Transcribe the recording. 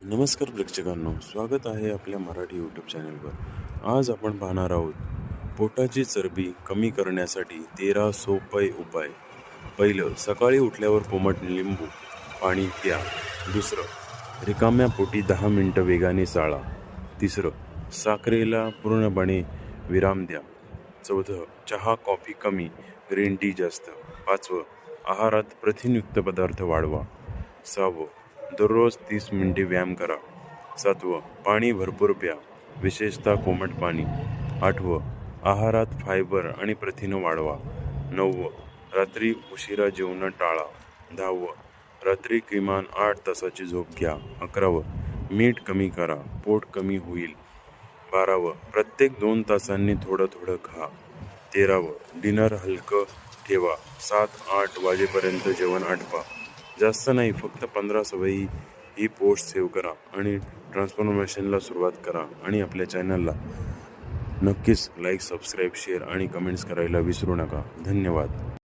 नमस्कार प्रेक्षकांनो, स्वागत आहे आपल्या मराठी यूट्यूब चॅनलवर। आज आपण पाहणार आहोत पोटाची चरबी कमी करण्यासाठी 13 सोपे उपाय। पहिलं, सकाळी उठल्यावर कोमट लिंबू पाणी प्या। दुसरं, रिकाम्या पोटी 10 मिनिटं वेगाने चाला। तिसरं, साखरेला पूर्णपणे विराम द्या। चौथं, चहा कॉफी कमी, ग्रीन टी जास्त। पाचवं, आहारात प्रथिनयुक्त पदार्थ वाढवा। सहावं, दररोज 30 मिनिटे व्यायाम करा। सातवं, पाणी भरपूर प्या, विशेषतः कोमट पाणी। आठवं, आहारात फायबर आणि प्रथिनं वाढवा। नववं, रात्री उशिरा जेवण टाळा। दहावं, रात्री किमान 8 तासाची झोप घ्या। 11वं, मीठ कमी करा, पोट कमी होईल। 12वं, प्रत्येक 2 तासांनी थोडं थोडं खा। 13वं, डिनर हलकं ठेवा, 7-8 वाजेपर्यंत जेवण आटपा। जास्त नाही, फक्त 15 सवयी ही पोस्ट सेव्ह करा आणि ट्रान्सफॉर्मेशनला सुरुवात करा। आणि आपल्या चॅनलला नक्कीच लाईक, सबस्क्राईब, शेअर आणि कमेंट्स करायला विसरू नका। धन्यवाद।